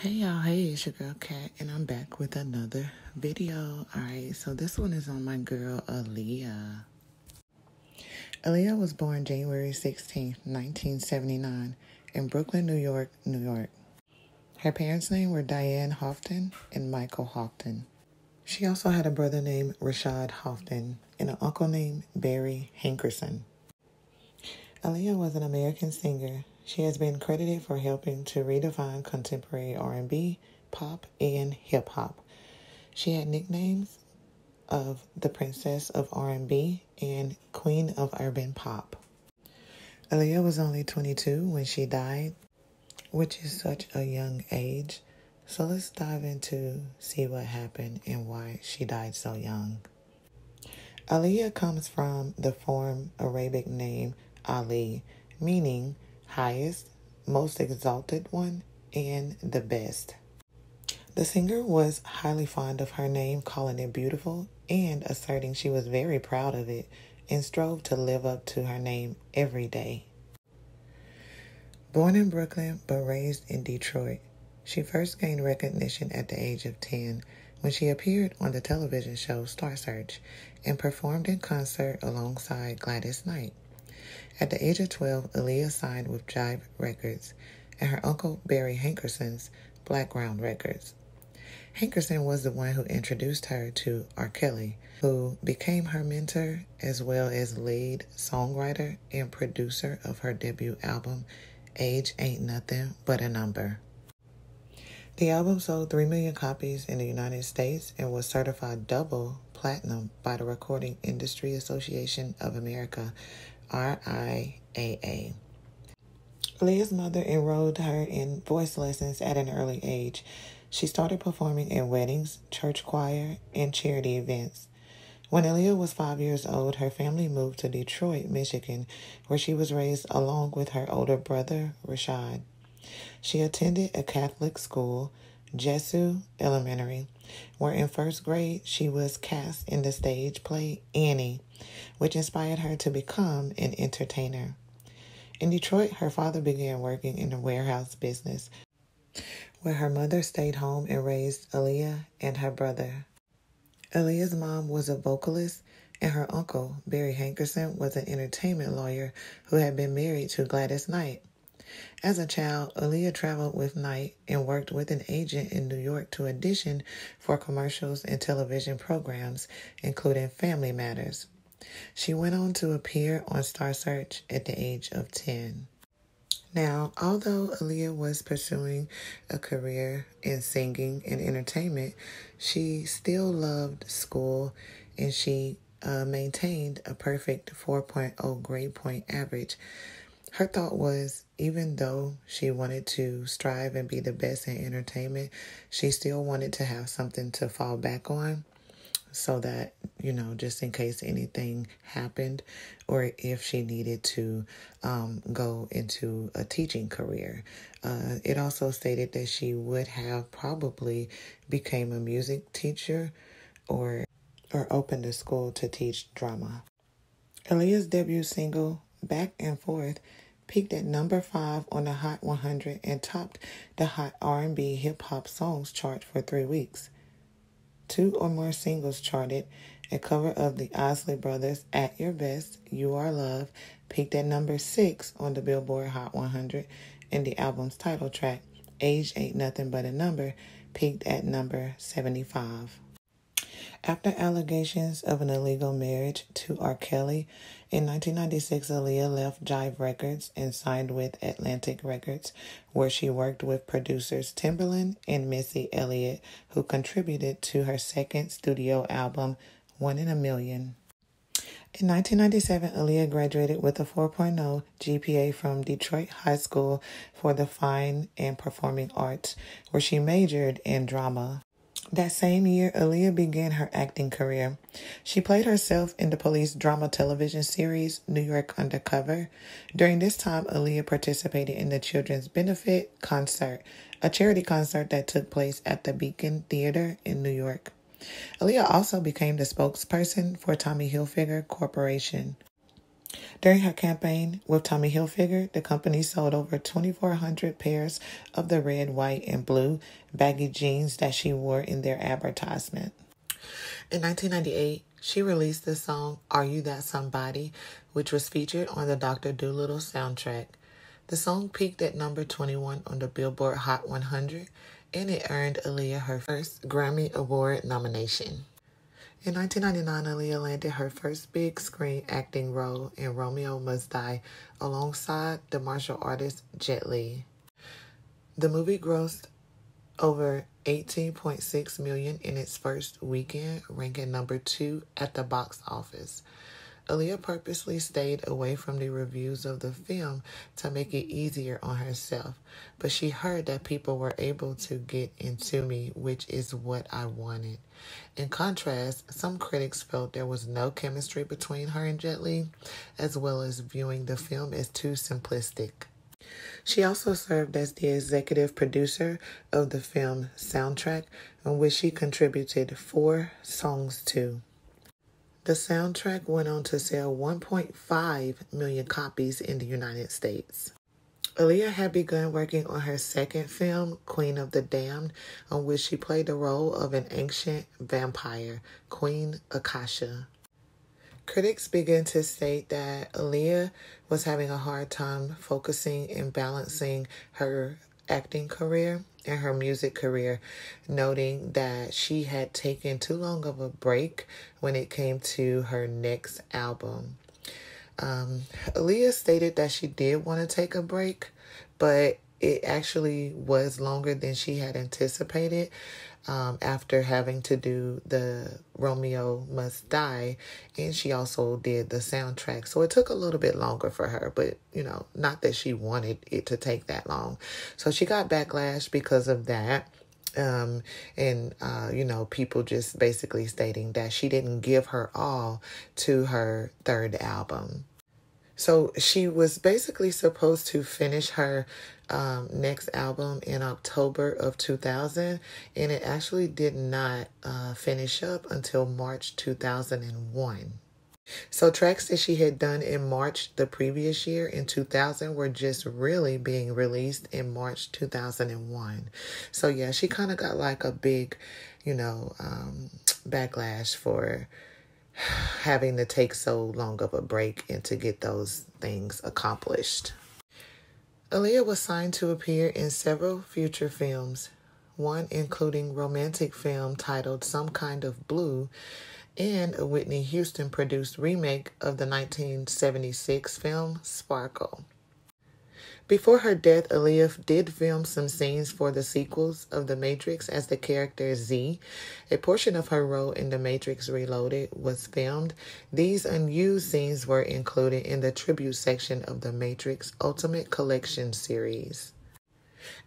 Hey y'all, hey, it's your girl Kat, and I'm back with another video. Alright, so this one is on my girl Aaliyah. Aaliyah was born January 16th, 1979 in Brooklyn, New York, New York. Her parents' names were Dana Haughton and Michael Haughton. She also had a brother named Rashad Haughton and an uncle named Barry Hankerson. Aaliyah was an American singer. She has been credited for helping to redefine contemporary R&B, pop, and hip-hop. She had nicknames of the Princess of R&B and Queen of Urban Pop. Aaliyah was only 22 when she died, which is such a young age. So let's dive into see what happened and why she died so young. Aaliyah comes from the form Arabic name Ali, meaning highest, most exalted one, and the best. The singer was highly fond of her name, calling it beautiful and asserting she was very proud of it and strove to live up to her name every day. Born in Brooklyn but raised in Detroit, she first gained recognition at the age of 10 when she appeared on the television show Star Search and performed in concert alongside Gladys Knight. At the age of 12, Aaliyah signed with Jive Records and her uncle Barry Hankerson's Blackground Records. Hankerson was the one who introduced her to R. Kelly, who became her mentor as well as lead songwriter and producer of her debut album, Age Ain't Nothing But a Number. The album sold 3 million copies in the United States and was certified double platinum by the Recording Industry Association of America, RIAA. Aaliyah's mother enrolled her in voice lessons at an early age. She started performing in weddings, church choir, and charity events. When Aaliyah was 5 years old, her family moved to Detroit, Michigan, where she was raised along with her older brother, Rashad. She attended a Catholic school, Jesu Elementary, where in first grade she was cast in the stage play Annie, which inspired her to become an entertainer. In Detroit, her father began working in the warehouse business, where her mother stayed home and raised Aaliyah and her brother. Aaliyah's mom was a vocalist, and her uncle, Barry Hankerson, was an entertainment lawyer who had been married to Gladys Knight. As a child, Aaliyah traveled with Knight and worked with an agent in New York to audition for commercials and television programs, including Family Matters. She went on to appear on Star Search at the age of 10. Now, although Aaliyah was pursuing a career in singing and entertainment, she still loved school and she maintained a perfect 4.0 grade point average. Her thought was, even though she wanted to strive and be the best in entertainment, she still wanted to have something to fall back on so that, just in case anything happened or if she needed to go into a teaching career. It also stated that she would have probably became a music teacher or opened a school to teach drama. Aaliyah's debut single, Back and Forth, peaked at number 5 on the Hot 100 and topped the Hot R&B Hip-Hop Songs chart for 3 weeks. 2 or more singles charted. A cover of the Isley Brothers' At Your Best, You Are Love, peaked at number 6 on the Billboard Hot 100, and the album's title track, Age Ain't Nothing But a Number, peaked at number 75. After allegations of an illegal marriage to R. Kelly, in 1996, Aaliyah left Jive Records and signed with Atlantic Records, where she worked with producers Timbaland and Missy Elliott, who contributed to her second studio album, 1 in a Million. In 1997, Aaliyah graduated with a 4.0 GPA from Detroit High School for the Fine and Performing Arts, where she majored in drama. That same year, Aaliyah began her acting career. She played herself in the police drama television series New York Undercover. During this time, Aaliyah participated in the Children's Benefit Concert, a charity concert that took place at the Beacon Theater in New York. Aaliyah also became the spokesperson for Tommy Hilfiger Corporation. During her campaign with Tommy Hilfiger, the company sold over 2,400 pairs of the red, white, and blue baggy jeans that she wore in their advertisement. In 1998, she released the song Are You That Somebody, which was featured on the Dr. Dolittle soundtrack. The song peaked at number 21 on the Billboard Hot 100, and it earned Aaliyah her first Grammy Award nomination. In 1999, Aaliyah landed her first big screen acting role in Romeo Must Die alongside the martial artist Jet Li. The movie grossed over $18.6 million in its first weekend, ranking number 2 at the box office. Aaliyah purposely stayed away from the reviews of the film to make it easier on herself, but she heard that people were able to get into me, which is what I wanted. In contrast, some critics felt there was no chemistry between her and Jet Li, as well as viewing the film as too simplistic. She also served as the executive producer of the film soundtrack, on which she contributed 4 songs to. The soundtrack went on to sell 1.5 million copies in the United States. Aaliyah had begun working on her second film, Queen of the Damned, on which she played the role of an ancient vampire, Queen Akasha. Critics began to state that Aaliyah was having a hard time focusing and balancing her acting career and her music career, noting that she had taken too long of a break when it came to her next album. Aaliyah stated that she did want to take a break, but it actually was longer than she had anticipated after having to do the Romeo Must Die, and she also did the soundtrack. So it took a little bit longer for her, but, not that she wanted it to take that long. So she got backlash because of that. People just basically stating that she didn't give her all to her third album. So she was basically supposed to finish her next album in October of 2000, and it actually did not finish up until March 2001. So tracks that she had done in March the previous year in 2000 were just really being released in March 2001. So yeah, she kind of got like a big, backlash for having to take so long of a break and to get those things accomplished. Aaliyah was signed to appear in several future films, one including romantic film titled Some Kind of Blue, and a Whitney Houston-produced remake of the 1976 film Sparkle. Before her death, Aaliyah did film some scenes for the sequels of The Matrix as the character Z. A portion of her role in The Matrix Reloaded was filmed. These unused scenes were included in the tribute section of The Matrix Ultimate Collection series.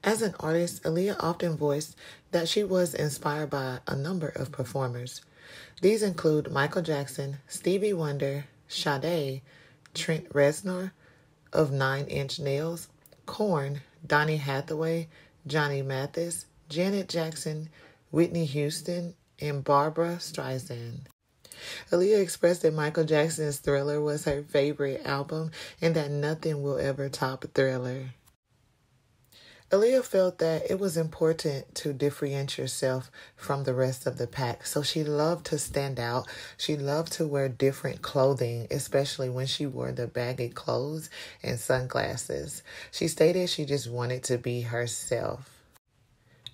As an artist, Aaliyah often voiced that she was inspired by a number of performers. These include Michael Jackson, Stevie Wonder, Sade, Trent Reznor of 9 Inch Nails, Korn, Donny Hathaway, Johnny Mathis, Janet Jackson, Whitney Houston, and Barbra Streisand. Aaliyah expressed that Michael Jackson's Thriller was her favorite album and that nothing will ever top Thriller. Aaliyah felt that it was important to differentiate yourself from the rest of the pack, so she loved to stand out. She loved to wear different clothing, especially when she wore the baggy clothes and sunglasses. She stated she just wanted to be herself.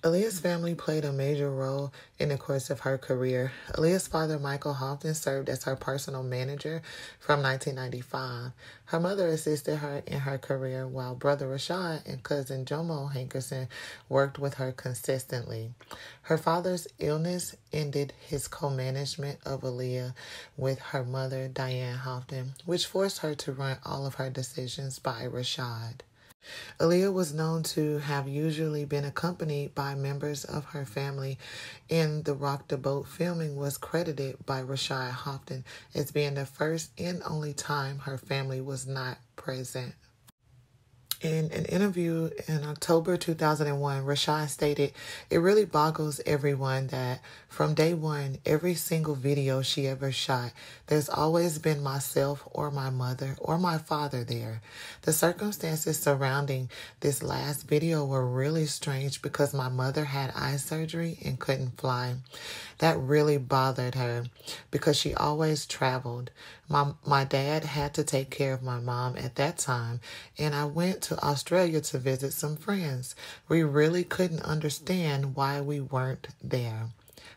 Aaliyah's family played a major role in the course of her career. Aaliyah's father, Michael Haughton, served as her personal manager from 1995. Her mother assisted her in her career, while brother Rashad and cousin Jomo Hankerson worked with her consistently. Her father's illness ended his co-management of Aaliyah with her mother, Diane Haughton, which forced her to run all of her decisions by Rashad. Aaliyah was known to have usually been accompanied by members of her family, and the Rock the Boat filming was credited by Rashad Haughton as being the first and only time her family was not present. In an interview in October 2001, Rashad stated, "It really boggles everyone that from day one, every single video she ever shot, there's always been myself or my mother or my father there. The circumstances surrounding this last video were really strange because my mother had eye surgery and couldn't fly. That really bothered her because she always traveled. My dad had to take care of my mom at that time, and I went to Australia to visit some friends. We really couldn't understand why we weren't there,"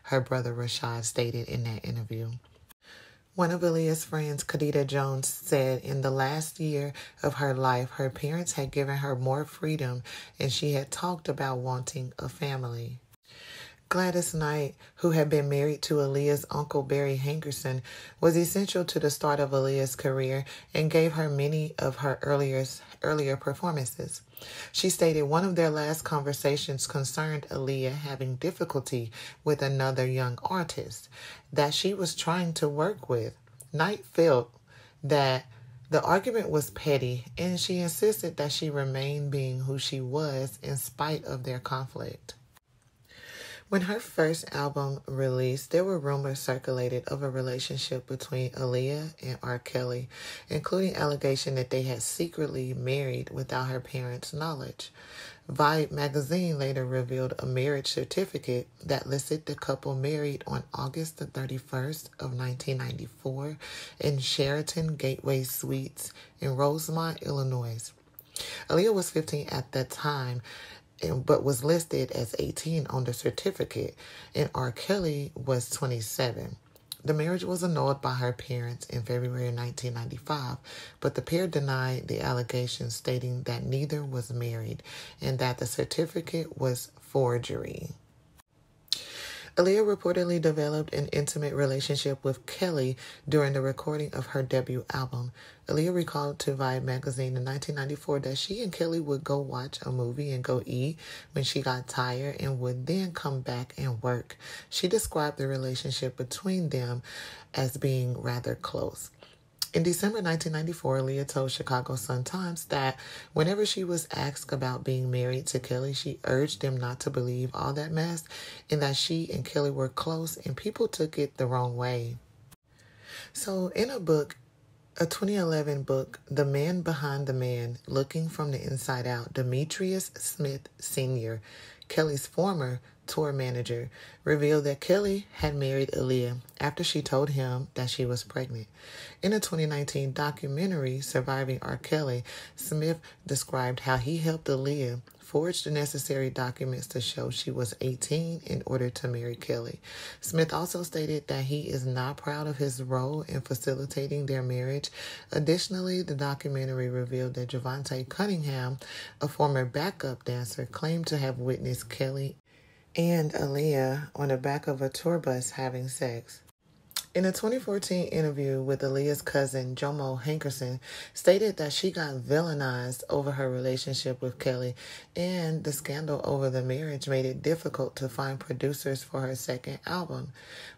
her brother Rashad stated in that interview. One of Aaliyah's friends, Khadija Jones, said in the last year of her life, her parents had given her more freedom and she had talked about wanting a family. Gladys Knight, who had been married to Aaliyah's uncle Barry Hankerson, was essential to the start of Aaliyah's career and gave her many of her earlier performances. She stated one of their last conversations concerned Aaliyah having difficulty with another young artist that she was trying to work with. Knight felt that the argument was petty, and she insisted that she remain being who she was in spite of their conflict. When her first album released, there were rumors circulated of a relationship between Aaliyah and R. Kelly, including allegation that they had secretly married without her parents' knowledge. Vibe magazine later revealed a marriage certificate that listed the couple married on August the 31st of 1994 in Sheraton Gateway Suites in Rosemont, Illinois. Aaliyah was 15 at that time, but was listed as 18 on the certificate, and R. Kelly was 27. The marriage was annulled by her parents in February 1995, but the pair denied the allegations, stating that neither was married and that the certificate was forgery. Aaliyah reportedly developed an intimate relationship with Kelly during the recording of her debut album. Aaliyah recalled to Vibe magazine in 1994 that she and Kelly would go watch a movie and go eat when she got tired and would then come back and work. She described the relationship between them as being rather close. In December 1994, Aaliyah told Chicago Sun-Times that whenever she was asked about being married to Kelly, she urged them not to believe all that mess and that she and Kelly were close and people took it the wrong way. So in a 2011 book, The Man Behind the Man, Looking from the Inside Out, Demetrius Smith Sr., Kelly's former tour manager, revealed that Kelly had married Aaliyah after she told him that she was pregnant. In a 2019 documentary, Surviving R. Kelly, Smith described how he helped Aaliyah forge the necessary documents to show she was 18 in order to marry Kelly. Smith also stated that he is not proud of his role in facilitating their marriage. Additionally, the documentary revealed that Javante Cunningham, a former backup dancer, claimed to have witnessed Kelly and Aaliyah on the back of a tour bus having sex. In a 2014 interview with Aaliyah's cousin, Jomo Hankerson, stated that she got villainized over her relationship with Kelly, and the scandal over the marriage made it difficult to find producers for her second album.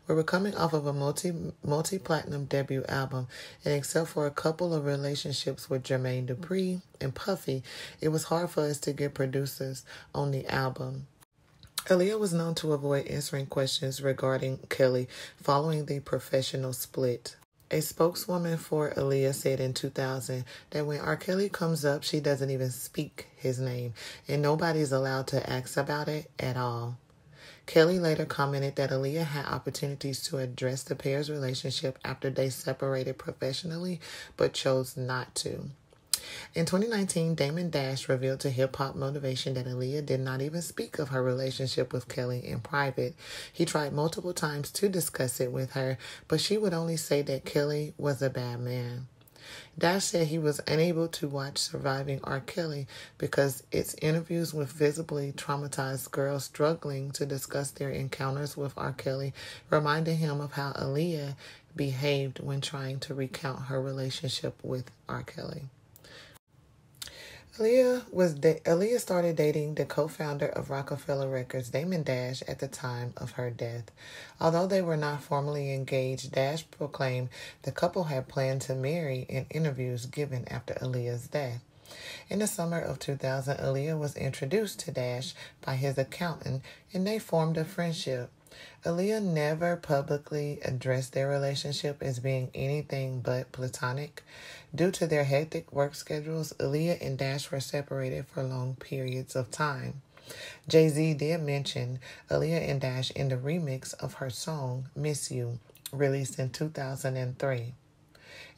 We were coming off of a multi-platinum debut album, and except for a couple of relationships with Jermaine Dupri and Puffy, it was hard for us to get producers on the album. Aaliyah was known to avoid answering questions regarding Kelly following the professional split. A spokeswoman for Aaliyah said in 2000 that when R. Kelly comes up, she doesn't even speak his name, and nobody's allowed to ask about it at all. Kelly later commented that Aaliyah had opportunities to address the pair's relationship after they separated professionally, but chose not to. In 2019, Damon Dash revealed to Hip Hop Motivation that Aaliyah did not even speak of her relationship with Kelly in private. He tried multiple times to discuss it with her, but she would only say that Kelly was a bad man. Dash said he was unable to watch Surviving R. Kelly because its interviews with visibly traumatized girls struggling to discuss their encounters with R. Kelly reminded him of how Aaliyah behaved when trying to recount her relationship with R. Kelly. Aaliyah started dating the co-founder of Rockefeller Records, Damon Dash, at the time of her death. Although they were not formally engaged, Dash proclaimed the couple had planned to marry in interviews given after Aaliyah's death. In the summer of 2000, Aaliyah was introduced to Dash by his accountant, and they formed a friendship. Aaliyah never publicly addressed their relationship as being anything but platonic. Due to their hectic work schedules, Aaliyah and Dash were separated for long periods of time. Jay-Z did mention Aaliyah and Dash in the remix of her song, Miss You, released in 2003.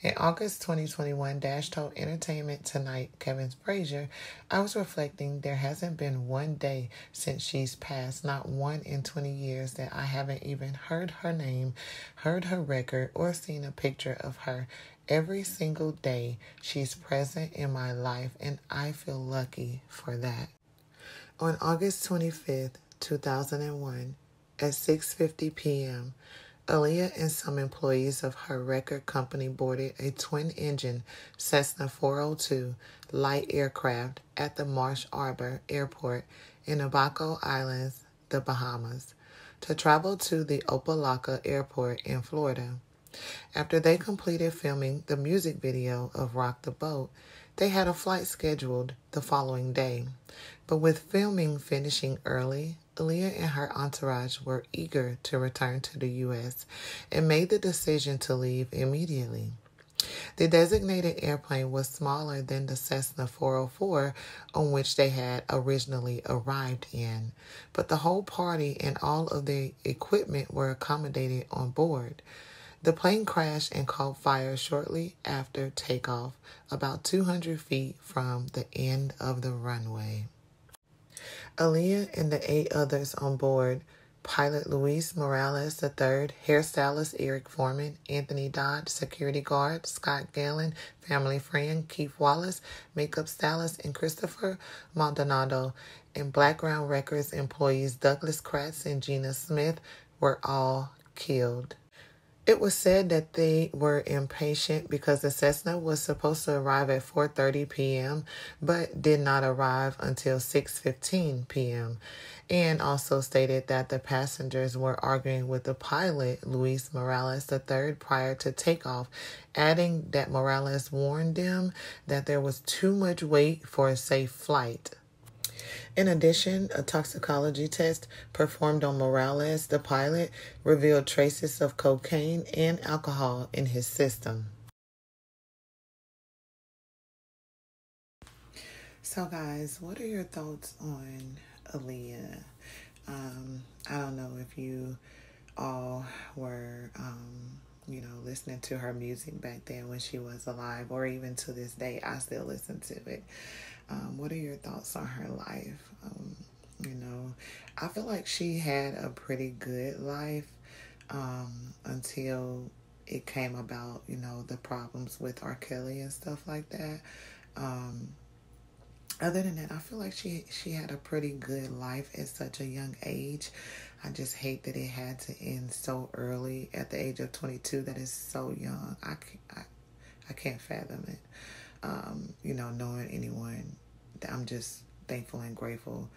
In August 2021, Dash told Entertainment Tonight Kevin Frazier, "I was reflecting, there hasn't been one day since she's passed, not one in 20 years, that I haven't even heard her name, heard her record, or seen a picture of her. Every single day she's present in my life, and I feel lucky for that." On August 25th, 2001, at 6:50 p.m., Aaliyah and some employees of her record company boarded a twin-engine Cessna 402 light aircraft at the Marsh Arbor Airport in Abaco Islands, the Bahamas, to travel to the Opa-locka Airport in Florida. After they completed filming the music video of Rock the Boat, they had a flight scheduled the following day. But with filming finishing early, Aaliyah and her entourage were eager to return to the U.S. and made the decision to leave immediately. The designated airplane was smaller than the Cessna 404 on which they had originally arrived in, but the whole party and all of the equipment were accommodated on board. The plane crashed and caught fire shortly after takeoff, about 200 feet from the end of the runway. Aaliyah and the 8 others on board, pilot Luis Morales III, hairstylist Eric Foreman, Anthony Dodd, security guard Scott Galen, family friend Keith Wallace, makeup stylist and Christopher Maldonado, and Blackground Records employees Douglas Kratz and Gina Smith were all killed. It was said that they were impatient because the Cessna was supposed to arrive at 4:30 p.m., but did not arrive until 6:15 p.m., and also stated that the passengers were arguing with the pilot, Luis Morales III, prior to takeoff, adding that Morales warned them that there was too much weight for a safe flight. In addition, a toxicology test performed on Morales, the pilot, revealed traces of cocaine and alcohol in his system. So guys, what are your thoughts on Aaliyah? I don't know if you all were, listening to her music back then when she was alive, or even to this day, I still listen to it. What are your thoughts on her life? I feel like she had a pretty good life until it came about, the problems with R. Kelly and stuff like that. Other than that, I feel like she had a pretty good life at such a young age. I just hate that it had to end so early at the age of 22. That is so young. I can't fathom it. Knowing anyone, I'm just thankful and grateful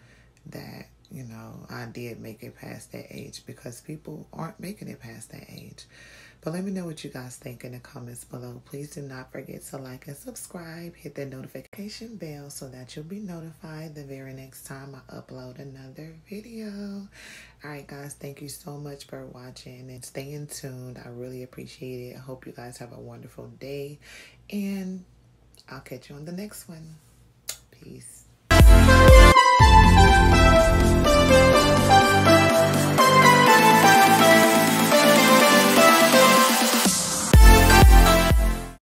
that, I did make it past that age, because people aren't making it past that age. But let me know what you guys think in the comments below. Please do not forget to like and subscribe. Hit that notification bell so that you'll be notified the very next time I upload another video. Alright guys, thank you so much for watching and staying tuned. I really appreciate it. I hope you guys have a wonderful day, and I'll catch you on the next one. Peace.